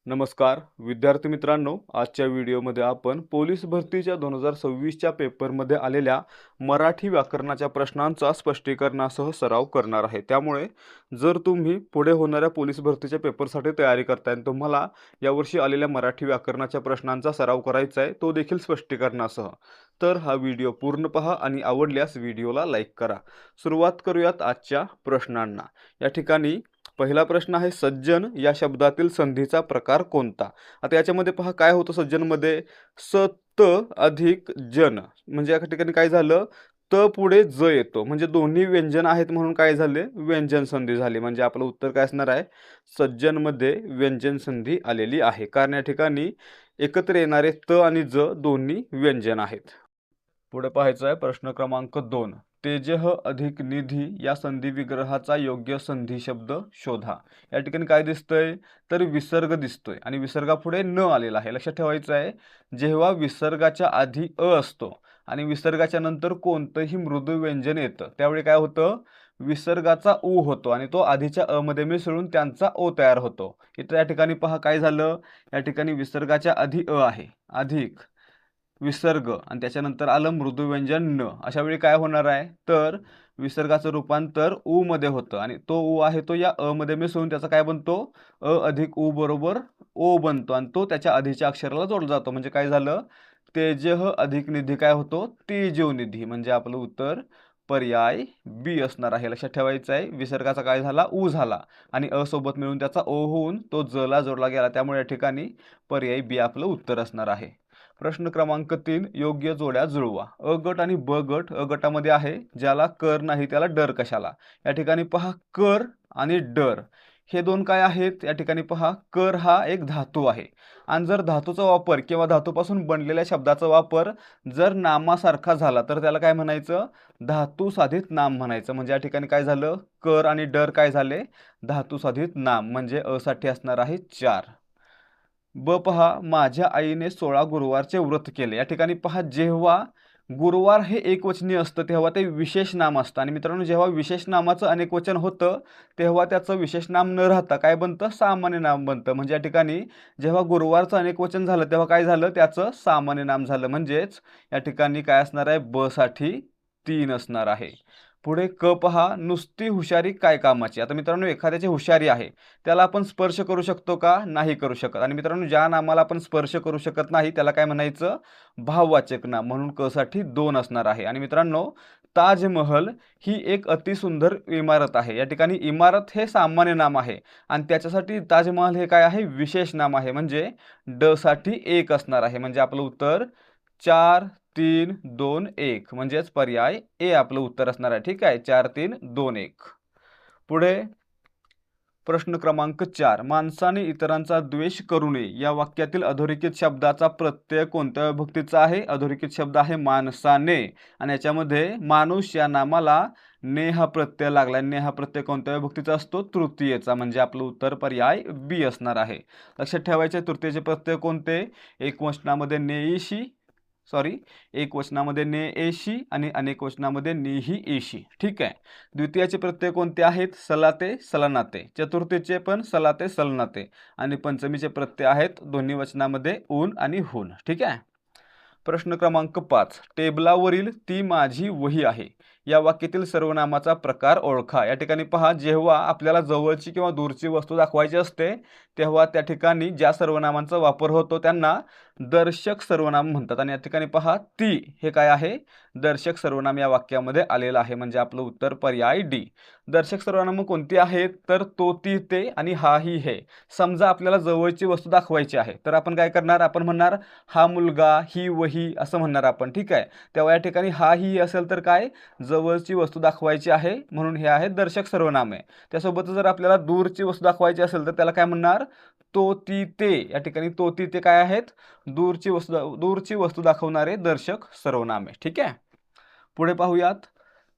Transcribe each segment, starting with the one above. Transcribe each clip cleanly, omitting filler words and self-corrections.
नमस्कार विद्यार्थी मित्रांनो, आजच्या व्हिडिओमध्ये आपण पोलीस भरतीच्या 2026च्या पेपरमध्ये आलेल्या मराठी व्याकरणाच्या प्रश्नांचा स्पष्टीकरणासह सराव करणार आहे। त्यामुळे जर तुम्ही पुढे होणाऱ्या पोलीस भरतीच्या पेपरसाठी तयारी करताय आणि तुम्हाला यावर्षी आलेल्या मराठी व्याकरणाच्या प्रश्नांचा सराव करायचा आहे, तो देखील स्पष्टीकरणासह, तर हा व्हिडिओ पूर्ण पहा आणि आवडल्यास व्हिडिओला लाईक करा। सुरुवात करूयात आजच्या प्रश्नांना। या ठिकाणी पहिला प्रश्न आहे, सज्जन या शब्दातील संधीचा प्रकार कोणता? आता याच्यामध्ये पहा काय होतं सज्जनमध्ये, सत अधिक जन, म्हणजे या ठिकाणी काय झालं, त पुढे ज येतो, म्हणजे दोन्ही व्यंजन आहेत म्हणून काय झाले, व्यंजन संधी झाली। म्हणजे आपलं उत्तर काय असणार आहे, सज्जनमध्ये व्यंजन संधी आलेली आहे, कारण या ठिकाणी एकत्र येणारे त आणि ज दोन्ही व्यंजन आहेत। पुढे पाहायचं आहे प्रश्न क्रमांक 2, तेजह अधिक निधी या संधी विग्रहाचा योग्य संधी शब्द शोधा। या ठिकाणी काय दिसतंय, तर विसर्ग दिसतोय आणि विसर्गापुढे न आलेला आहे। लक्षात ठेवायचं आहे, जेव्हा विसर्गाच्या आधी अ असतो आणि विसर्गाच्या नंतर कोणतंही मृदू व्यंजन येतं, त्यावेळी काय होतं, विसर्गाचा उ होतो आणि तो आधीच्या अ मध्ये मिसळून त्यांचा ओ तयार होतो। इथं या ठिकाणी पहा काय झालं, या ठिकाणी विसर्गाच्या आधी अ आहे, अधिक विसर्ग आणि त्याच्यानंतर आलं मृदू व्यंजन न, अशा वेळी काय होणार आहे, तर विसर्गाचं रूपांतर उ मध्ये होतं आणि तो उ आहे तो या अ मध्ये मिसळून त्याचा काय बनतो, अ अधिक उ बरोबर ओ बनतो आणि तो त्याच्या आधीच्या अक्षराला जोडला जातो। म्हणजे काय झालं, तेजह अधिक निधी काय होतो, तेजोनिधी, म्हणजे आपलं उत्तर पर्याय बी असणार आहे। लक्षात ठेवायचं आहे, विसर्गाचा काय झाला, उ झाला आणि अ सोबत मिळून त्याचा ओ होऊन तो ज ला जोडला गेला, त्यामुळे या ठिकाणी पर्याय बी आपलं उत्तर असणार आहे। प्रश्न क्रमांक 3, योग्य जोड्या जुळवा। अ गट आणि ब गट, अ गटामध्ये आहे, ज्याला कर नाही त्याला डर कशाला। या ठिकाणी पहा कर आणि डर हे दोन काय आहेत, या ठिकाणी पहा कर हा एक धातू आहे आणि जर धातूचा वापर किंवा धातूपासून बनलेल्या शब्दाचा वापर जर नामासारखा झाला तर त्याला काय म्हणायचं, धातू साधित नाम म्हणायचं। म्हणजे या ठिकाणी काय झालं, कर आणि डर काय झाले, धातू साधित नाम, म्हणजे अ साठी असणार आहे 4। ब पहा, माझ्या आईने 16 गुरुवारचे व्रत केले। या ठिकाणी पहा, जेव्हा गुरुवार हे एकवचनी असतं तेव्हा ते विशेष नाम असतं आणि मित्रांनो जेव्हा विशेष नामाचं अनेकवचन होतं तेव्हा त्याचं विशेष नाम न राहता काय बनतं, सामान्य नाम बनतं। म्हणजे या ठिकाणी जेव्हा गुरुवारचं अनेकवचन झालं तेव्हा काय झालं, त्याचं सामान्य नाम झालं। म्हणजेच या ठिकाणी काय असणार आहे, ब साठी 3 असणार आहे। पुढे क पहा, नुसती हुशारी काय कामाची। आता मित्रांनो एखाद्याची हुशारी आहे त्याला आपण स्पर्श करू शकतो का, नाही करू शकत, आणि मित्रांनो ज्या नामाला आपण स्पर्श करू शकत नाही त्याला काय म्हणायचं, भाववाचक नाम, म्हणून क साठी 2 असणार आहे। आणि मित्रांनो ताजमहल ही एक अतिसुंदर इमारत आहे। या ठिकाणी इमारत हे सामान्य नाम आहे आणि त्याच्यासाठी ताजमहल हे काय आहे, विशेष नाम आहे। म्हणजे ड साठी 1 असणार आहे। म्हणजे आपलं उत्तर 4 3 2 1, म्हणजेच पर्याय ए आपलं उत्तर असणार आहे। ठीक आहे, 4 3 2 1। पुढे प्रश्न क्रमांक 4, माणसाने इतरांचा द्वेष करू नये या वाक्यातील अधोरेखित शब्दाचा प्रत्यय कोणत्या विभक्तीचा आहे, अधोरेखित शब्द आहे माणसाने आणि याच्यामध्ये माणूस या नामाला ने हा प्रत्यय लागला। ने हा प्रत्यय कोणत्या विभक्तीचा असतो, तृतीयेचा, म्हणजे आपलं उत्तर पर्याय बी असणार आहे। लक्षात ठेवायचे तृतीयचे प्रत्यय कोणते, एकवचनामध्ये नेईशी, एक वचनामध्ये ने एशी आणि अनेक वचनामध्ये नेही एशी। ठीक आहे, द्वितीयाचे प्रत्यय कोणते आहेत, सलाते सलनाते, चतुर्थीचे पण सलाते सलनाते आणि पंचमीचे प्रत्यय आहेत दोन्ही वचनामध्ये ऊन आणि हुन। ठीक आहे। प्रश्न क्रमांक 5, टेबलावरील ती माझी वही आहे या वाक्यातील सर्वनामाचा प्रकार ओळखा। या ठिकाणी पहा, जेव्हा आपल्याला जवळची किंवा दूरची वस्तू दाखवायची असते तेव्हा त्या ठिकाणी ज्या सर्वनामांचा वापर होतो त्यांना दर्शक सर्वनाम म्हणतात आणि या ठिकाणी पहा ती हे काय आहे, दर्शक सर्वनाम या वाक्यामध्ये आलेलं आहे। म्हणजे आपलं उत्तर पर्याय डी। दर्शक सर्वनाम कोणती आहेत, तर तो ती ते आणि हा ही हे। समजा आपल्याला जवळची वस्तू दाखवायची आहे तर आपण काय करणार, आपण म्हणणार हा मुलगा, ही वही असं म्हणणार आपण। ठीक आहे, तेव्हा या ठिकाणी हा ही असेल तर काय, जवळची वस्तू दाखवायची आहे म्हणून हे आहे दर्शक सर्वनाम आहे। त्यासोबत जर आपल्याला दूरची वस्तू दाखवायची असेल तर त्याला काय म्हणणार, तो ती ते। या ठिकाणी तो ती ते काय आहेत, दूरची वस्तू दाखवणारे दर्शक सर्वनामे। ठीक आहे, पुढे पाहूयात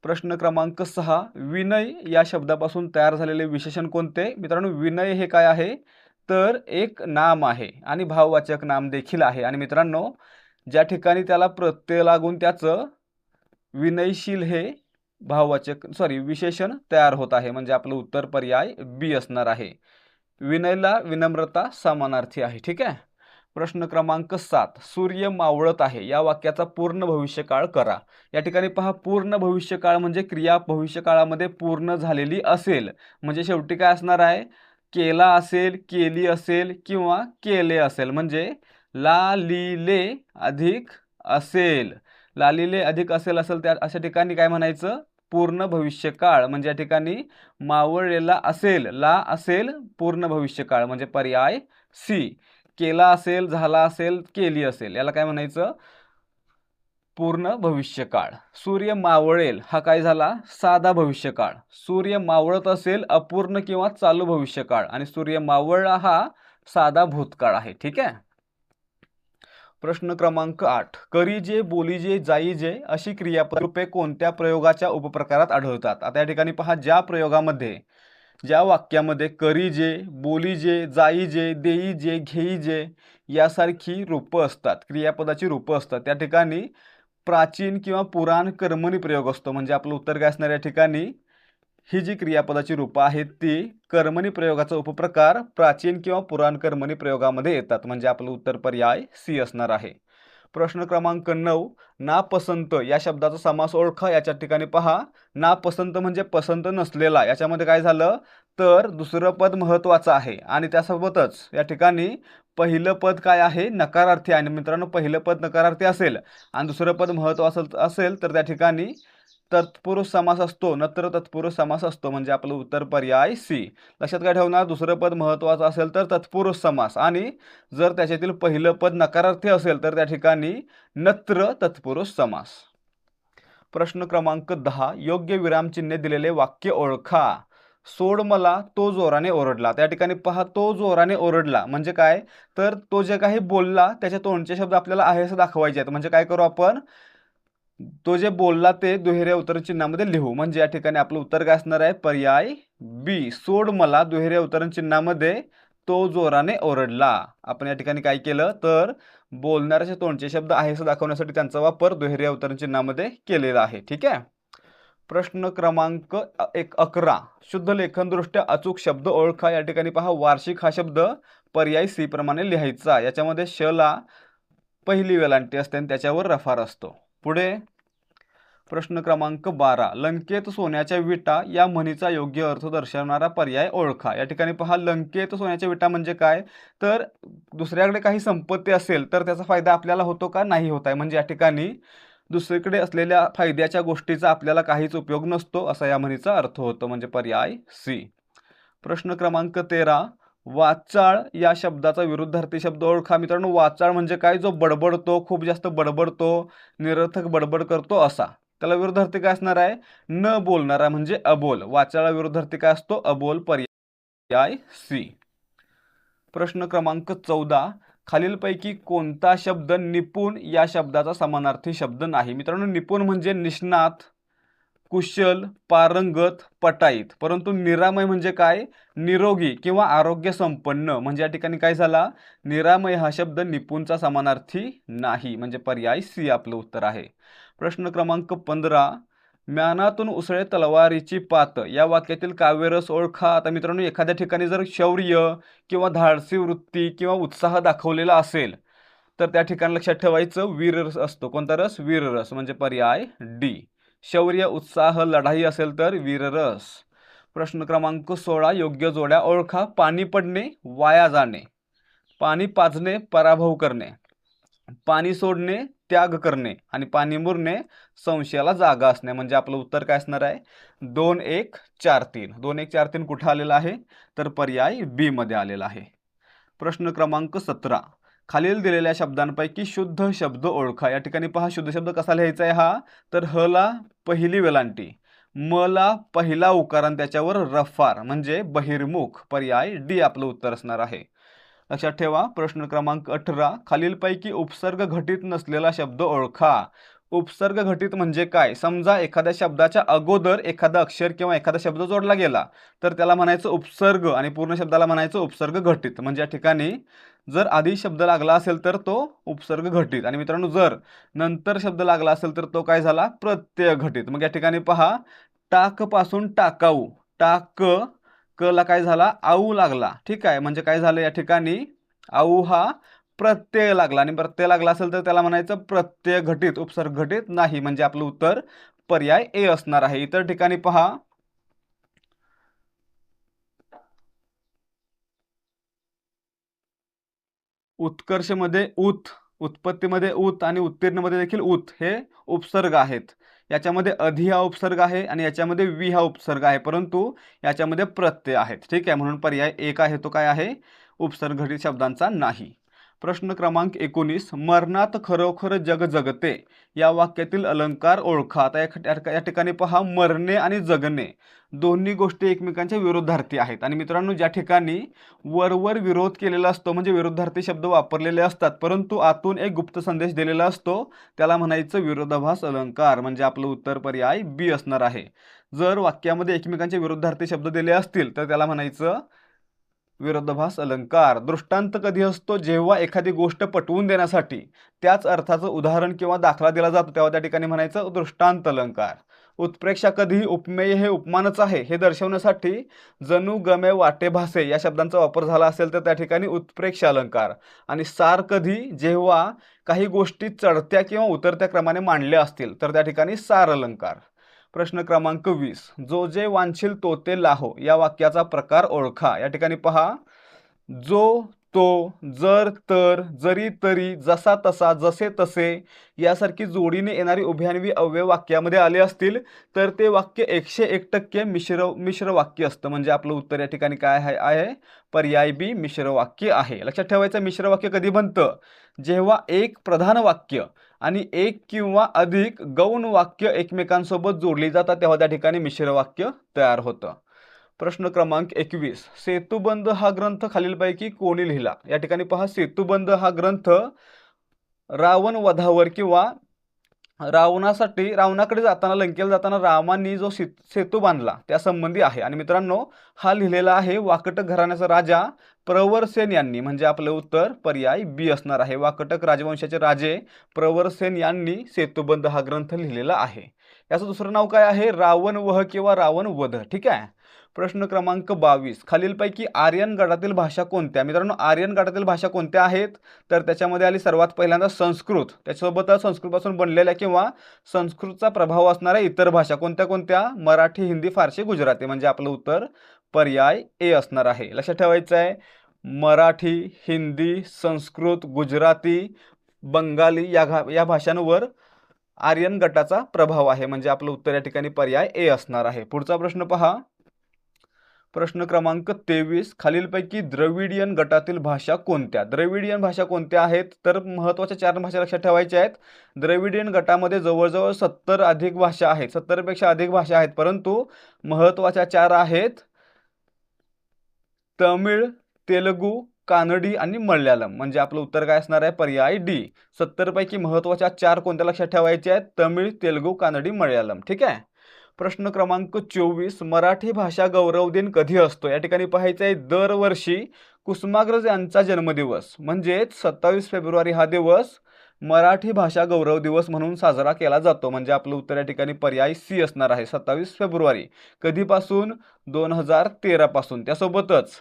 प्रश्न क्रमांक 6, विनय या शब्दापासून तयार झालेले विशेषण कोणते। मित्रांनो विनय हे काय आहे, तर एक नाम आहे आणि भाववाचक नाम देखील आहे आणि मित्रांनो ज्या ठिकाणी त्याला प्रत्यय लागून त्याचं विनयशील हे विशेषण तयार होत आहे। म्हणजे आपलं उत्तर पर्याय बी असणार आहे। विनयला विनम्रता समानार्थी आहे. ठीक आहे. प्रश्न क्रमांक 7, सूर्य मावळत आहे या वाक्याचा पूर्ण भविष्यकाळ करा. या ठिकाणी पहा, पूर्ण भविष्यकाळ म्हणजे क्रिया भविष्यकाळामध्ये पूर्ण झालेली असेल, म्हणजे शेवटी काय असणार आहे, केला असेल, केली असेल किंवा केले असेल. म्हणजे ला ली ले अधिक असेल, ला ली ले अधिक असेल त्या अशा ठिकाणी काय म्हणायचं, पूर्ण भविष्यकाळ. म्हणजे या ठिकाणी मावळलेला असेल, ला असेल, पूर्ण भविष्यकाळ म्हणजे पर्याय सी. केला असेल, झाला असेल, केली असेल, याला काय म्हणायचं, पूर्ण भविष्यकाळ. सूर्य मावळेल हा काय झाला, साधा भविष्यकाळ. सूर्य मावळत असेल, अपूर्ण किंवा चालू भविष्यकाळ. आणि सूर्य मावळला हा साधा भूतकाळ आहे. ठीक आहे. प्रश्न क्रमांक 8, करीजे, बोलीजे, जाईजे अशी क्रियापदरूपे कोणत्या प्रयोगाच्या उपप्रकारात आढळतात. आता या ठिकाणी पहा, ज्या प्रयोगामध्ये, ज्या वाक्यामध्ये करीजे, बोलीजे, जाईजे, देईजे, घेईजे यासारखी रूपं असतात, क्रियापदाची रूपं असतात, त्या ठिकाणी प्राचीन किंवा पुराण कर्मणी प्रयोग असतो. म्हणजे आपलं उत्तर काय असणार या ठिकाणी, ही जी क्रियापदाची रूपं आहेत ती कर्मणी प्रयोगाचा उपप्रकार प्राचीन किंवा पुराण कर्मणी प्रयोगामध्ये येतात. म्हणजे आपलं उत्तर पर्याय सी असणार आहे. प्रश्न क्रमांक 9, नापसंत या शब्दाचा समास ओळखा. याच्या ठिकाणी पहा, नापसंत म्हणजे पसंत नसलेला. याच्यामध्ये काय झालं तर दुसरं पद महत्त्वाचं आहे आणि त्यासोबतच या ठिकाणी पहिलं पद काय आहे, नकारार्थी आहे. आणि मित्रांनो, पहिलं पद नकारार्थी असेल आणि दुसरं पद महत्त्वाचं असेल तर त्या ठिकाणी तत्पुरुष समास असतो, नत्र तत्पुरुष समास असतो. म्हणजे आपलं उत्तर पर्याय सी. लक्षात काय ठेवणार, दुसरं पद महत्त्वाचं असेल तर तत्पुरुष समास, आणि जर त्याच्यातील पहिलं पद नकारार्थी असेल तर त्या ठिकाणी नत्र तत्पुरुष समास. प्रश्न क्रमांक 10, योग्य विरामचिन्हे दिलेले वाक्य ओळखा. सोड मला, तो जोराने ओरडला. त्या ठिकाणी पहा, तो जोराने ओरडला म्हणजे काय, तर तो जे काही बोलला त्याचे तोंडचे शब्द आपल्याला आहे असं दाखवायचे आहेत. म्हणजे काय करू आपण, तो जे बोलला ते दुहेऱ्या उतरचिन्हामध्ये लिहू. म्हणजे या ठिकाणी आपलं उत्तर काय असणार आहे, पर्याय बी. सोड मला दुहेऱ्या उतरचिन्हामध्ये तो जोराने ओरडला. आपण या ठिकाणी काय केलं तर बोलणाऱ्याचे तोंडचे शब्द आहे असं दाखवण्यासाठी त्यांचा वापर दुहेऱ्या उतरचिन्हामध्ये केलेला आहे. ठीक आहे. प्रश्न क्रमांक 11, शुद्ध लेखनदृष्ट्या अचूक शब्द ओळखा. या ठिकाणी पहा, वार्षिक हा शब्द पर्याय सी प्रमाणे लिहायचा. याच्यामध्ये शला पहिली वेलांटी असते आणि त्याच्यावर रफार असतो. पुढे प्रश्न क्रमांक 12, लंकेत सोन्याच्या विटा या म्हणीचा योग्य अर्थ दर्शवणारा पर्याय ओळखा. या ठिकाणी पहा, लंकेत सोन्याच्या विटा म्हणजे काय, तर दुसऱ्याकडे काही संपत्ती असेल तर त्याचा फायदा आपल्याला होतो का, नाही होत आहे. म्हणजे या ठिकाणी दुसरीकडे असलेल्या फायद्याच्या गोष्टीचा आपल्याला काहीच उपयोग नसतो असा या म्हणीचा अर्थ होतो. म्हणजे पर्याय सी. प्रश्न क्रमांक 13, वाचाळ या शब्दाचा विरुद्धार्थी शब्द ओळखा. मित्रांनो, वाचाळ म्हणजे काय, जो बडबडतो, खूप जास्त बडबडतो, निरर्थक बडबड करतो असा. त्याला विरुद्धार्थी काय असणार आहे, न बोलणारा म्हणजे अबोल. वाचाळा विरुद्धार्थी काय असतो, अबोल. पर्याय सी. प्रश्न क्रमांक 14, खालीलपैकी कोणता शब्द निपुण या शब्दाचा समानार्थी शब्द नाही. मित्रांनो, निपुण म्हणजे निष्णात, कुशल, पारंगत, पटाईत. परंतु निरामय म्हणजे काय, निरोगी किंवा आरोग्य संपन्न. म्हणजे या ठिकाणी काय झाला, निरामय हा शब्द निपुणचा समानार्थी नाही. म्हणजे पर्याय सी आपलं उत्तर आहे. प्रश्न क्रमांक 15, म्यानातून उसळे तलवारीची पात या वाक्यातील काव्यरस ओळखा. आता मित्रांनो, एखाद्या ठिकाणी जर शौर्य किंवा धाडसी वृत्ती किंवा उत्साह दाखवलेला असेल तर त्या ठिकाणी लक्षात ठेवायचं वीररस असतो. कोणता रस, वीररस. म्हणजे पर्याय डी. शौर्य, उत्साह, लढाई असेल तर वीररस. प्रश्न क्रमांक 16, योग्य जोड्या ओळखा. पाणी पडणे, वाया जाणे. पाणी पाजणे, पराभव करणे. पाणी सोडणे, त्याग करणे. आणि पाणी मुरणे, संशयाला जागा असणे. म्हणजे आपलं उत्तर काय असणार आहे, 2 1 4 3. 2 1 4 3 कुठं आलेला आहे, तर पर्याय बी मध्ये आलेला आहे. प्रश्न क्रमांक 17, खालील दिलेल्या शब्दांपैकी शुद्ध शब्द ओळखा. या ठिकाणी पहा, शुद्ध शब्द कसा लिहायचा आहे हा, तर ह ला पहिली वेलांटी, म ला पहिला उकार आणि त्याच्यावर रफार म्हणजे बहिर्मुख. पर्याय डी आपलं उत्तर असणार आहे. लक्षात ठेवा. प्रश्न क्रमांक 18, खालीलपैकी उपसर्ग घटित नसलेला शब्द ओळखा. उपसर्ग घटित म्हणजे काय, समजा एखाद्या शब्दाच्या अगोदर एखादा अक्षर किंवा एखादा शब्द जोडला गेला तर त्याला म्हणायचं उपसर्ग आणि पूर्ण शब्दाला म्हणायचं उपसर्ग घटित. म्हणजे या ठिकाणी जर आधी शब्द लागला असेल तर तो उपसर्ग घटित, आणि मित्रांनो जर नंतर शब्द लागला असेल तर तो काय झाला, प्रत्यय घटित. मग या ठिकाणी पहा, टाक पासून टाकाऊ, टाक क ला काय झाला, आऊ लागला. ठीक आहे, म्हणजे काय झालं या ठिकाणी, आऊ हा प्रत्यय लागला, आणि प्रत्यय लागला असेल तर त्याला म्हणायचं प्रत्यय घटित, उपसर्ग घटित नाही, म्हणजे आपलं उत्तर पर्याय ए असणार आहे. इतर ठिकाणी पहा, उत्कर्षमध्ये उत, उत्पत्तीमध्ये उत आणि उत्तीर्णमध्ये देखील उत हे उपसर्ग आहेत. याच्यामध्ये अधि हा उपसर्ग आहे आणि याच्यामध्ये वि हा उपसर्ग आहे, परंतु याच्यामध्ये प्रत्यय आहेत. ठीक आहे, म्हणून पर्याय एक आहे तो काय आहे, उपसर्ग घटित शब्दांचा नाही. प्रश्न क्रमांक 19, मरणात खरोखर जग जगते या वाक्यातील अलंकार ओळखा. आता या ठिकाणी पहा, मरणे आणि जगणे दोन्ही गोष्टी एकमेकांच्या विरोधार्थी आहेत. आणि मित्रांनो, ज्या ठिकाणी वरवर विरोध केलेला असतो म्हणजे विरोधार्थी शब्द वापरलेले असतात, परंतु आतून एक गुप्त संदेश दिलेला असतो, त्याला म्हणायचं विरोधाभास अलंकार, म्हणजे आपलं उत्तर पर्याय बी असणार आहे. जर वाक्यामध्ये एकमेकांचे विरोधार्थी शब्द दिले असतील तर त्याला म्हणायचं विरोधाभास अलंकार. दृष्टांत कधी असतो, जेव्हा एखादी गोष्ट पटवून देण्यासाठी त्याच अर्थाचं उदाहरण किंवा दाखला दिला जातो तेव्हा त्या ठिकाणी म्हणायचं दृष्टांत अलंकार. उत्प्रेक्षा कधी उपमेय हे उपमानच आहे हे दर्शवण्यासाठी जणू गमे वाटे भासे या शब्दांचा वापर झाला असेल तर त्या ठिकाणी उत्प्रेक्ष अलंकार. आणि सार कधी, जेव्हा काही गोष्टी चढत्या किंवा उतरत्या क्रमाने मांडल्या असतील तर त्या ठिकाणी सार अलंकार. प्रश्न क्रमांक 20, जो जे वांछील तो ते लाहो या वाक्याचा प्रकार ओळखा. या ठिकाणी पहा, जो, तो, जर, तर, जरी, तरी, जसा, तसा, जसे, तसे यासारखी जोडीने येणारी उभयान्वी अव्यय वाक्यामध्ये आले असतील तर ते वाक्य 101% मिश्र वाक्य असतं, म्हणजे आपलं उत्तर या ठिकाणी काय आहे, पर्याय बी मिश्र वाक्य आहे. लक्षात ठेवायचं, मिश्र वाक्य कधी बनतं, जेव्हा एक प्रधान वाक्य आणि एक किंवा अधिक गौण वाक्य एकमेकांसोबत जोडली जातात तेव्हा त्या ठिकाणी मिश्र वाक्य तयार होतं. प्रश्न क्रमांक 21, सेतुबंध हा ग्रंथ खालीलपैकी कोणी लिहिला. या ठिकाणी पहा, सेतुबंध हा ग्रंथ रावण वधावर किंवा रावणाकडे जाताना, लंकेला जाताना रामांनी जो सेतू बांधला त्यासंबंधी आहे. आणि मित्रांनो, हा लिहिलेला आहे वाकटक घराण्याचा राजा प्रवरसेन यांनी, म्हणजे आपलं उत्तर पर्याय बी असणार आहे. वाकटक राजवंशाचे राजे प्रवरसेन यांनी सेतुबंध हा ग्रंथ लिहिलेला आहे. याचं दुसरं नाव काय आहे, रावण वध किंवा रावण वध. ठीक आहे. प्रश्न क्रमांक 22, खालीलपैकी आर्यन गटातील भाषा कोणत्या. मित्रांनो, आर्यन गटातील भाषा कोणत्या आहेत तर त्याच्यामध्ये आली सर्वात पहिल्यांदा संस्कृत, त्याच्यासोबतच संस्कृतपासून बनलेल्या किंवा संस्कृतचा प्रभाव असणाऱ्या इतर भाषा कोणत्या कोणत्या, मराठी, हिंदी, फारसी, गुजराती, म्हणजे आपलं उत्तर पर्याय ए असणार आहे. लक्षात ठेवायचं आहे, मराठी, हिंदी, संस्कृत, गुजराती, बंगाली या भाषांवर आर्यन गटाचा प्रभाव आहे, म्हणजे आपलं उत्तर या ठिकाणी पर्याय ए असणार आहे. पुढचा प्रश्न पहा, प्रश्न क्रमांक 23, खालीलपैकी द्रविडियन गटातील भाषा कोणत्या. द्रविडियन भाषा कोणत्या आहेत तर महत्त्वाच्या 4 भाषा लक्षात ठेवायच्या आहेत. द्रविडियन गटामध्ये जवळजवळ 70 अधिक भाषा आहेत, 70 पेक्षा अधिक भाषा आहेत, परंतु महत्त्वाच्या 4 आहेत, तमिळ, तेलुगू, कानडी आणि मल्याळम, म्हणजे आपलं उत्तर काय असणार आहे, पर्याय डी. 70 पैकी महत्त्वाच्या 4 कोणत्या लक्षात ठेवायच्या आहेत, तमिळ, तेलुगू, कानडी, मल्याळम. ठीक आहे. प्रश्न क्रमांक 24, मराठी भाषा गौरव दिन कधी असतो. या ठिकाणी पाहायचं आहे, दरवर्षी कुसुमाग्रज यांचा जन्मदिवस म्हणजेच 27 फेब्रुवारी हा दिवस मराठी भाषा गौरव दिवस म्हणून साजरा केला जातो, म्हणजे आपलं उत्तर या ठिकाणी पर्याय सी असणार आहे, 27 फेब्रुवारी. कधीपासून, 2013 पासून. त्यासोबतच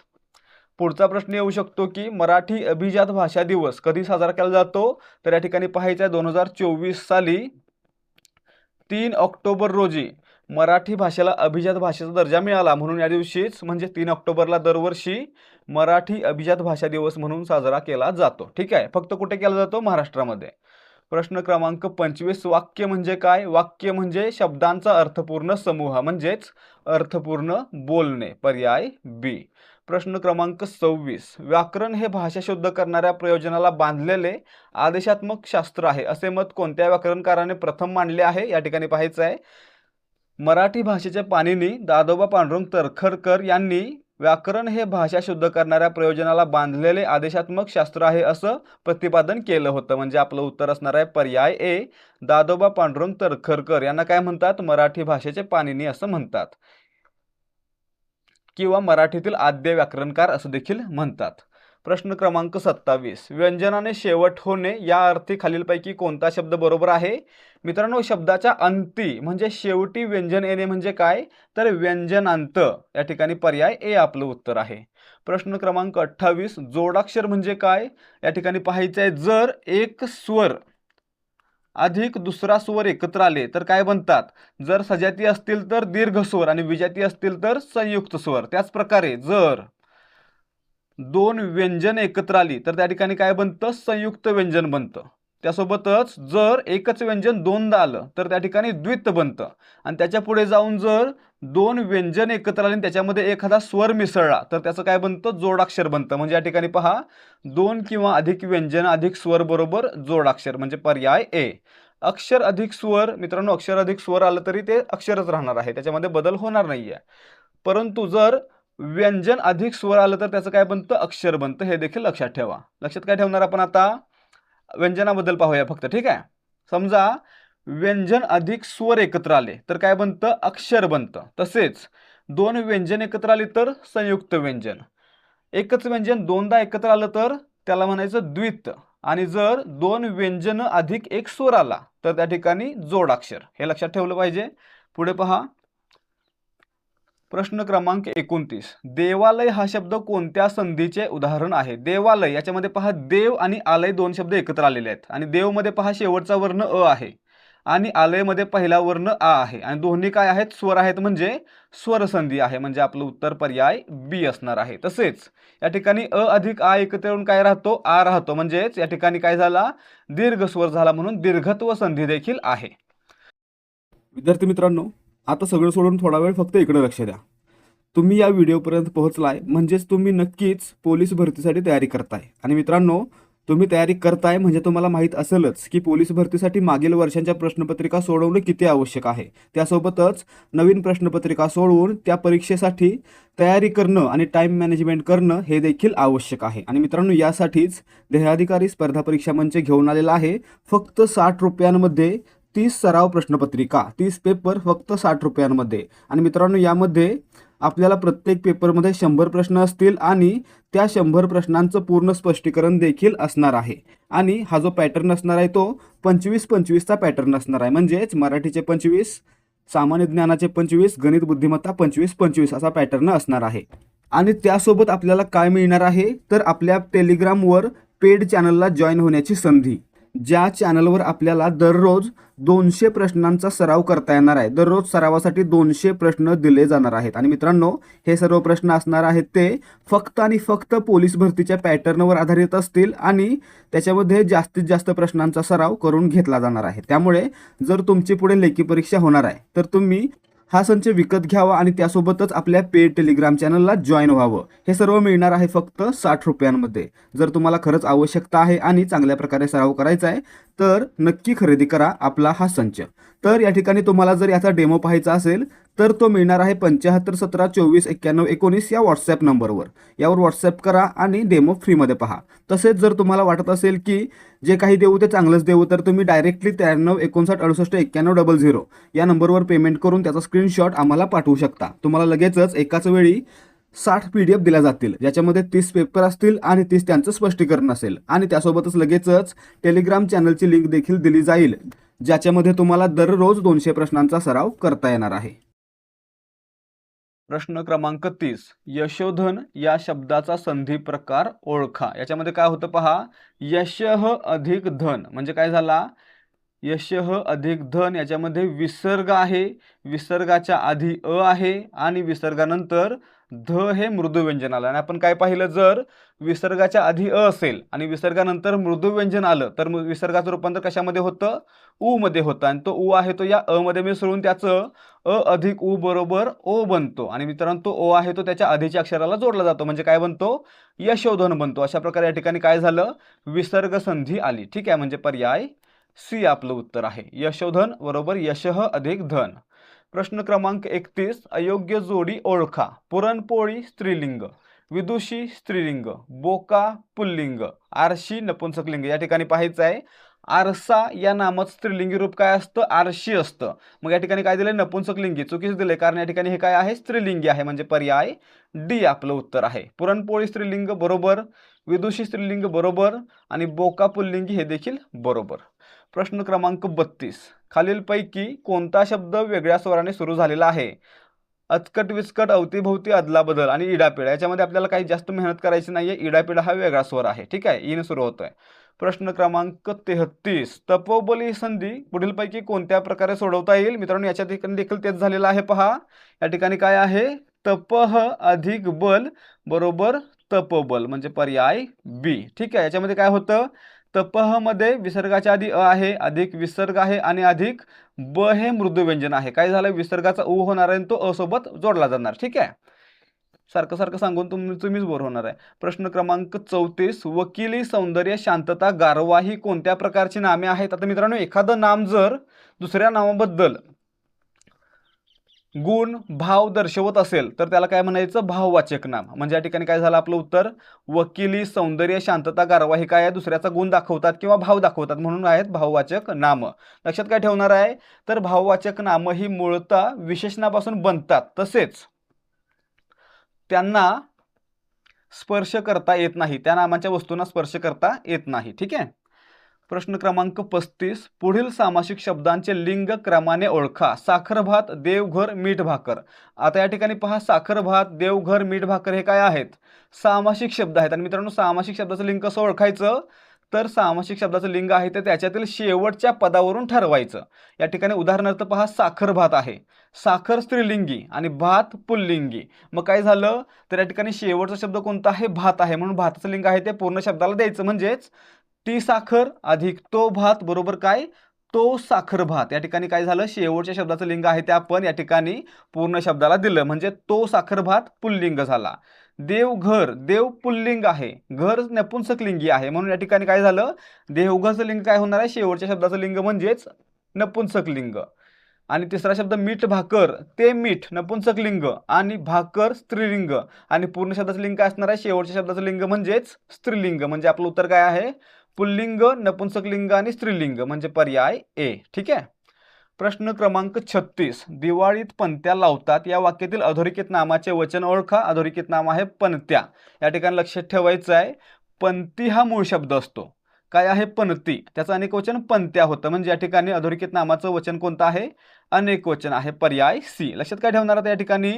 पुढचा प्रश्न येऊ शकतो की मराठी अभिजात भाषा दिवस कधी साजरा केला जातो तर या ठिकाणी पाहायचं आहे, 2024 साली 3 ऑक्टोबर रोजी मराठी भाषेला अभिजात भाषेचा दर्जा मिळाला, म्हणून या दिवशीच म्हणजे 3 ऑक्टोबरला दरवर्षी मराठी अभिजात भाषा दिवस म्हणून साजरा केला जातो. ठीक आहे. फक्त कुठे केला जातो, महाराष्ट्रामध्ये. प्रश्न क्रमांक 25, वाक्य म्हणजे काय. वाक्य म्हणजे शब्दांचा अर्थपूर्ण समूह, म्हणजेच अर्थपूर्ण बोलणे, पर्याय बी. प्रश्न क्रमांक 26, व्याकरण हे भाषा शुद्ध करणाऱ्या प्रयोजनाला बांधलेले आदेशात्मक शास्त्र आहे असे मत कोणत्या व्याकरणकाराने प्रथम मांडले आहे. या ठिकाणी पाहायचं आहे, मराठी भाषेचे पाणिनी दादोबा पांडुरंग तरखरकर यांनी व्याकरण हे भाषा शुद्ध करणाऱ्या प्रयोजनाला बांधलेले आदेशात्मक शास्त्र आहे असं प्रतिपादन केलं होतं, म्हणजे आपलं उत्तर असणार आहे पर्याय ए. दादोबा पांडुरंग तरखरकर यांना काय म्हणतात, मराठी भाषेचे पाणिनी असं म्हणतात किंवा मराठीतील आद्य व्याकरणकार असं देखील म्हणतात. प्रश्न क्रमांक 27, व्यंजनाने शेवट होणे या अर्थी खालीलपैकी कोणता शब्द बरोबर आहे? मित्रांनो, शब्दाच्या अंती म्हणजे शेवटी व्यंजन येणे म्हणजे काय? तर व्यंजनांत. या ठिकाणी पर्याय ए आपलं उत्तर आहे. प्रश्न क्रमांक 28, जोडाक्षर म्हणजे काय? या ठिकाणी पाहायचं आहे, जर एक स्वर अधिक दुसरा स्वर एकत्र आले तर काय बनतात? जर सजाती असतील तर दीर्घ स्वर आणि विजाती असतील तर संयुक्त स्वर. त्याच प्रकारे जर दोन व्यंजन एकत्र आली तर त्या ठिकाणी काय बनतं? संयुक्त व्यंजन बनतं. त्यासोबतच जर एकच व्यंजन दोनदा आलं तर त्या ठिकाणी द्वित बनतं. आणि त्याच्या पुढे जाऊन जर दोन व्यंजन एकत्र आले आणि त्याच्यामध्ये एखादा स्वर मिसळला तर त्याचं काय बनतं? जोडाक्षर बनतं. म्हणजे या ठिकाणी पहा, दोन किंवा अधिक व्यंजन अधिक स्वर बरोबर जोडाक्षर म्हणजे पर्याय ए. अक्षर अधिक स्वर, मित्रांनो अक्षर अधिक स्वर आलं तरी ते अक्षरच राहणार आहे, त्याच्यामध्ये बदल होणार नाहीये. परंतु जर व्यंजन अधिक स्वर आलं तर त्याचं काय बनतं? अक्षर बनतं. हे देखील लक्षात ठेवा. लक्षात काय ठेवणार आपण आता? व्यंजनाबद्दल पाहूया फक्त, ठीक आहे. समजा व्यंजन अधिक स्वर एकत्र आले तर काय बनतं? अक्षर बनतं. तसेच दोन व्यंजन एकत्र आली तर संयुक्त व्यंजन. एकच व्यंजन दोनदा एकत्र आलं तर त्याला म्हणायचं द्वित. आणि जर दोन व्यंजन अधिक एक स्वर आला तर त्या ठिकाणी जोडाक्षर. हे लक्षात ठेवलं पाहिजे. पुढे पहा, प्रश्न क्रमांक 29, देवालय हा शब्द कोणत्या संधीचे उदाहरण आहे? देवालय याच्यामध्ये पहा, देव आणि आलय दोन शब्द एकत्र आलेले आहेत. आणि देवमध्ये पहा शेवटचा वर्ण अ आहे आणि आलयमध्ये पहिला वर्ण आ आहे आणि दोन्ही काय आहेत? स्वर आहेत, म्हणजे स्वरसंधी आहे. म्हणजे आपलं उत्तर पर्याय बी असणार आहे. तसेच या ठिकाणी अ अधिक आ एकत्र येऊन काय राहतो? आ राहतो. म्हणजेच या ठिकाणी काय झाला? दीर्घ स्वर झाला म्हणून दीर्घत्व संधी देखील आहे. विद्यार्थी मित्रांनो, आता सगळं सोडून थोडा वेळ फक्त इकडे लक्ष द्या. तुम्ही या व्हिडिओपर्यंत पोहोचलाय म्हणजेच तुम्ही नक्कीच पोलीस भरतीसाठी तयारी करताय. आणि मित्रांनो, तुम्ही तयारी करताय म्हणजे तुम्हाला माहीत असेलच की पोलीस भरतीसाठी मागील वर्षांच्या प्रश्नपत्रिका सोडवणं किती आवश्यक आहे. त्यासोबतच नवीन प्रश्नपत्रिका सोडवून त्या परीक्षेसाठी तयारी करणं आणि टाईम मॅनेजमेंट करणं हे देखील आवश्यक आहे. आणि मित्रांनो, यासाठीच ध्येयाधिकारी स्पर्धा परीक्षा मंच घेऊन आलेला आहे फक्त 60 रुपयांमध्ये 30 सराव प्रश्नपत्रिका, 30 पेपर फक्त 60 रुपयांमध्ये. आणि मित्रांनो, यामध्ये आपल्याला प्रत्येक पेपरमध्ये 100 प्रश्न असतील आणि त्या 100 प्रश्नांचं पूर्ण स्पष्टीकरण देखील असणार आहे. आणि हा जो पॅटर्न असणार आहे तो 25-25चा पॅटर्न असणार आहे. म्हणजेच मराठीचे 25, सामान्य ज्ञानाचे 25, गणित बुद्धिमत्ता 25-25 असा पॅटर्न असणार आहे. आणि त्यासोबत आपल्याला काय मिळणार आहे? तर आपल्या टेलिग्रामवर पेड चॅनलला जॉईन होण्याची संधी, ज्या चॅनलवर आपल्याला दररोज 200 प्रश्नांचा सराव करता येणार आहे. दररोज सरावासाठी 200 प्रश्न दिले जाणार आहेत. आणि मित्रांनो, हे सर्व प्रश्न असणार आहेत ते फक्त आणि फक्त पोलीस भरतीच्या पॅटर्नवर आधारित असतील आणि त्याच्यामध्ये जास्तीत जास्त प्रश्नांचा सराव करून घेतला जाणार आहे. त्यामुळे जर तुमची पुढे लेखी परीक्षा होणार आहे तर तुम्ही हा संच विकत घ्यावा आणि त्यासोबतच आपल्या पेड टेलिग्राम चॅनलला जॉईन व्हावं. हे सर्व मिळणार आहे फक्त 60 रुपयांमध्ये. जर तुम्हाला खरंच आवश्यकता आहे आणि चांगल्या प्रकारे सराव करायचा आहे तर नक्की खरेदी करा आपला हा संच. तर या ठिकाणी तुम्हाला जर याचा डेमो पाहायचा असेल तर तो मिळणार आहे 7517249119 या व्हॉट्सॲप नंबरवर. यावर व्हॉट्सॲप करा आणि डेमो फ्रीमध्ये पहा. तसेच जर तुम्हाला वाटत असेल की जे काही देऊ ते चांगलंच देऊ तर तुम्ही डायरेक्टली 9359686100 या नंबरवर पेमेंट करून त्याचा स्क्रीनशॉट आम्हाला पाठवू शकता. तुम्हाला लगेचच एकाच वेळी 60 PDF दिल्या जातील, ज्याच्यामध्ये 30 पेपर असतील आणि 30 त्यांचं स्पष्टीकरण असेल. आणि त्यासोबतच लगेचच टेलिग्राम चॅनलची लिंक देखील दिली जाईल, ज्याच्यामध्ये तुम्हाला दररोज 200 प्रश्नांचा सराव करता येणार आहे. प्रश्न क्रमांक 30, यशोधन या शब्दाचा संधी प्रकार ओळखा. याच्यामध्ये काय होतं पहा, यशः अधिक धन म्हणजे काय झाला? यशः अधिक धन. याच्यामध्ये विसर्ग आहे, विसर्गाच्या आधी अ आहे आणि विसर्गानंतर ध हे मृदू व्यंजन आलं. आणि आपण काय पाहिलं, जर विसर्गाच्या आधी अ असेल आणि विसर्गानंतर मृदू व्यंजन आलं तर विसर्गाचं रूपांतर कशामध्ये होतं? ऊ मध्ये होतं. आणि तो ऊ आहे तो या अ मध्ये मिसळून त्याचं अ अधिक ऊ बरोबर ओ बनतो. आणि मित्रांनो, तो ओ आहे तो त्याच्या आधीच्या अक्षराला जोडला जातो म्हणजे काय बनतो? यशोधन बनतो. अशा प्रकारे या ठिकाणी काय झालं? विसर्ग संधी आली. ठीक आहे, म्हणजे पर्याय सी आपलं उत्तर आहे. यशोधन बरोबर यशः अधिक धन. प्रश्न क्रमांक 31, अयोग्य जोडी ओळखा. पुरणपोळी स्त्रीलिंग, विदुषी स्त्रीलिंग, बोका पुल्लिंग, आरशी नपुंसकलिंग. या ठिकाणी पाहायचं आहे, आरसा या नामाचं स्त्रीलिंगी रूप काय असतं? आरशी असतं. मग या ठिकाणी काय दिलंय? नपुंसकलिंगी. चुकीच दिलंय, कारण या ठिकाणी हे काय आहे? स्त्रीलिंगी आहे म्हणजे पर्याय डी आपलं उत्तर आहे. पुरणपोळी स्त्रीलिंग बरोबर. विदुषी स्त्रीलिंग बरोबर आणि बोका पुल्लिंगी हे देखील बरोबर. प्रश्न क्रमांक 32. खालीलपैकी कोणता शब्द वेगळ्या स्वराने सुरू झालेला आहे? अचकट विस्कट, अवतीभोवती, अदलाबदल आणि इडापिडा. याच्यामध्ये आपल्याला काही जास्त मेहनत करायची नाहीये. इडापिडा हा वेगळा स्वर आहे. ठीक आहे, ईने सुरू होतोय. प्रश्न क्रमांक 33. तपोबल संधी पुढीलपैकी कोणत्या प्रकारे सोडवता येईल? मित्रांनो, याच्या ठिकाणी देखील तेच झालेलं आहे. पहा, या ठिकाणी काय आहे? तपह अधिक बल बरोबर तपोबल म्हणजे पर्याय बी. ठीक आहे, याच्यामध्ये काय होतं? तपह मध्ये विसर्गाच्या आधी अ आहे, अधिक विसर्ग आहे आणि अधिक ब हे मृदू व्यंजन आहे. काय झालं? विसर्गाचा उ होणार आहे, तो अ सोबत जोडला जाणार. ठीक आहे, सारखं सारखं सांगून तुम्हीच बोर होणार आहे. प्रश्न क्रमांक 34. वकिली, सौंदर्य, शांतता, गारवा ही कोणत्या प्रकारची नामे आहेत? आता मित्रांनो, एखादं नाम जर दुसऱ्या नामाबद्दल गुण भाव दर्शवत असेल तर त्याला काय म्हणायचं? भाववाचक नाम. म्हणजे या ठिकाणी काय झालं आपलं उत्तर? वकिली, सौंदर्य, शांतता, गारवा हे काय आहे? दुसऱ्याचा गुण दाखवतात किंवा भाव दाखवतात म्हणून आहेत भाववाचक नाम. लक्षात काय ठेवणार आहे? तर भाववाचक नाम ही मूळतः विशेषणापासून बनतात, तसेच त्यांना स्पर्श करता येत नाही, त्या नामाच्या वस्तूंना स्पर्श करता येत नाही. ठीक आहे. प्रश्न क्रमांक 35. पुढील सामासिक शब्दांचे लिंग क्रमाने ओळखा. साखर भात, देवघर, मीठ भाकर. आता या ठिकाणी पहा, साखर भात, देवघर, मीठ भाकर हे काय आहेत? सामासिक शब्द आहेत. आणि मित्रांनो, सामासिक शब्दाचं लिंग कसं ओळखायचं? तर सामासिक शब्दाचं लिंग आहे ते त्याच्यातील शेवटच्या पदावरून ठरवायचं. या ठिकाणी उदाहरणार्थ पहा, साखर भात आहे, साखर स्त्रीलिंगी आणि भात पुल्लिंगी. मग काय झालं? तर या ठिकाणी शेवटचा शब्द कोणता आहे? भात आहे, म्हणून भाताचं लिंग आहे ते पूर्ण शब्दाला द्यायचं. म्हणजेच ती साखर अधिक तो भात बरोबर काय? तो साखर भात. या ठिकाणी काय झालं? शेवटच्या शब्दाचं लिंग आहे ते आपण या ठिकाणी पूर्ण शब्दाला दिलं, म्हणजे तो साखर भात पुल्लिंग झाला. देवघर, देव पुल्लिंग आहे, घर नपुंसकलिंगी आहे, म्हणून या ठिकाणी काय झालं? देवघरचं लिंग काय होणार आहे? शेवटच्या शब्दाचं लिंग म्हणजेच नपुंसकलिंग. आणि तिसरा शब्द मीठ भाकर, ते मीठ नपुंसकलिंग आणि भाकर स्त्रीलिंग. आणि पूर्ण शब्दाचं लिंग काय असणार आहे? शेवटच्या शब्दाचं लिंग म्हणजेच स्त्रीलिंग. म्हणजे आपलं उत्तर काय आहे? पुल्लिंग, नपुंसकलिंग आणि स्त्रीलिंग म्हणजे पर्याय ए. ठीक आहे. प्रश्न क्रमांक 36. दिवाळीत पणत्या लावतात या वाक्यातील अधोरेखित नामाचे वचन ओळखा. अधोरेखित नाम आहे पणत्या. या ठिकाणी लक्षात ठेवायचं आहे, पणती हा मूळ शब्द असतो. काय आहे? पणती. त्याचं अनेक वचन पणत्या होतं, म्हणजे या ठिकाणी अधोरेखित नामाचं वचन कोणतं आहे? अनेक वचन आहे, पर्याय सी. लक्षात काय ठेवणार आता या ठिकाणी?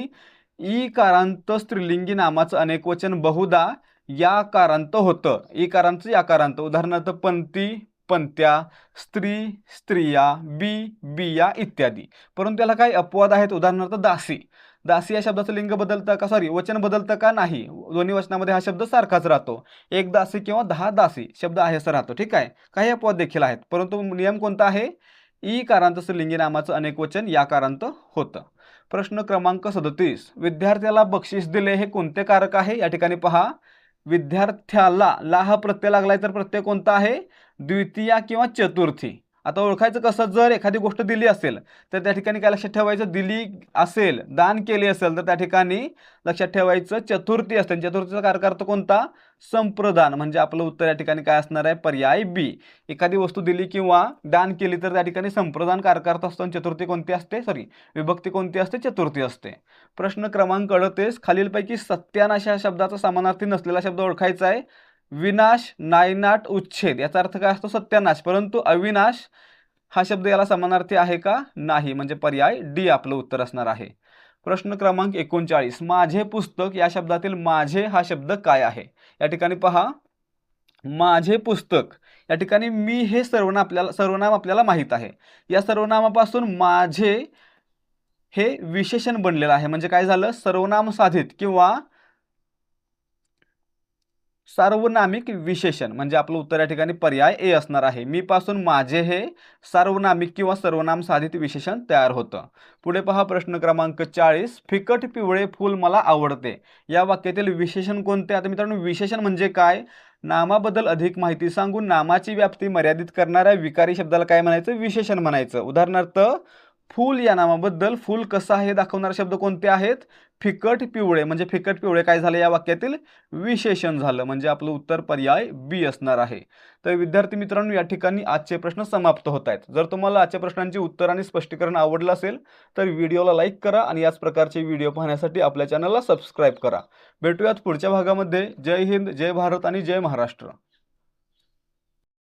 ई कारांत स्त्रीलिंगी नामाचं अनेक वचन बहुधा या कारांत होतं. ई कारांत या कारांत. उदाहरणार्थ पणती, पणत्या, स्त्री, स्त्रिया, बी, बिया इत्यादी. परंतु त्याला काही अपवाद आहेत. उदाहरणार्थ दासी. दासी या शब्दाचं लिंग बदलतं का? वचन बदलतं का? नाही. दोन्ही वचनामध्ये हा शब्द सारखाच राहतो. एक दासी किंवा 10 दासी शब्द आहे असं राहतो. ठीक आहे. काही अपवाद देखील आहेत, परंतु नियम कोणता आहे? ई कारांत स्त्रीलिंगी नामाचं अनेक वचन या कारांत होतं. प्रश्न क्रमांक 37. विद्यार्थ्याला बक्षीस दिले हे कोणते कारक आहे? या ठिकाणी पहा, विद्यार्थ्याला ला हा प्रत्यय लागलाय, तर प्रत्यय कोणता आहे? द्वितीया किंवा चतुर्थी. आता ओळखायचं कसं? जर एखादी गोष्ट दिली असेल तर त्या ठिकाणी काय लक्षात ठेवायचं? दिली असेल, दान केले असेल तर त्या ठिकाणी लक्षात ठेवायचं चतुर्थी असते. चतुर्थीचा कारक अर्थ कोणता? संप्रदान. म्हणजे आपलं उत्तर या ठिकाणी काय असणार आहे? पर्याय बी. एखादी वस्तू दिली किंवा दान केली तर त्या ठिकाणी संप्रदान कारक अर्थ असतो. चतुर्थी कोणती असते? विभक्ती कोणती असते? चतुर्थी असते. प्रश्न क्रमांक 38. खालीलपैकी सत्यानाश या शब्दाचा समानार्थी नसलेला शब्द ओळखायचा आहे. विनाश, नायनाट, उच्छेद याचा अर्थ काय असतो? सत्यानाश. परंतु अविनाश हा शब्द याला समानार्थी आहे का? नाही. म्हणजे पर्याय डी आपलं उत्तर असणार आहे. प्रश्न क्रमांक 39. माझे पुस्तक या शब्दातील माझे हा शब्द काय आहे? या ठिकाणी पहा, माझे पुस्तक या ठिकाणी मी हे सर्वनाम आपल्याला माहित आहे. या सर्वनामापासून माझे हे विशेषण बनलेलं आहे. म्हणजे काय झालं? सर्वनाम साधित किंवा सार्वनामिक विशेषण. म्हणजे आपलं उत्तर या ठिकाणी पर्याय ए असणार आहे. मी पासून माझे हे सार्वनामिक किंवा सर्वनाम साधित विशेषण तयार होतं. पुढे पहा, प्रश्न क्रमांक 40. फिकट पिवळे फूल मला आवडते या वाक्यातील विशेषण कोणते? आता मित्रांनो, विशेषण म्हणजे काय? नामाबद्दल अधिक माहिती सांगून नामाची व्याप्ती मर्यादित करणाऱ्या विकारी शब्दाला काय म्हणायचं? विशेषण म्हणायचं. उदाहरणार्थ फूल या नामाबद्दल फूल कसं आहे हे दाखवणारे शब्द कोणते आहेत? फिकट पिवळे. म्हणजे फिकट पिवळे काय झालं या वाक्यातील? विशेषण झालं. म्हणजे आपलं उत्तर पर्याय बी असणार आहे. तर विद्यार्थी मित्रांनो, या ठिकाणी आजचे प्रश्न समाप्त होत आहेत. जर तुम्हाला आजच्या प्रश्नांची उत्तर आणि स्पष्टीकरण आवडलं असेल तर व्हिडिओला लाईक करा आणि याच प्रकारचे व्हिडिओ पाहण्यासाठी आपल्या चॅनलला सबस्क्राईब करा. भेटूयात पुढच्या भागामध्ये. जय हिंद, जय भारत आणि जय महाराष्ट्र.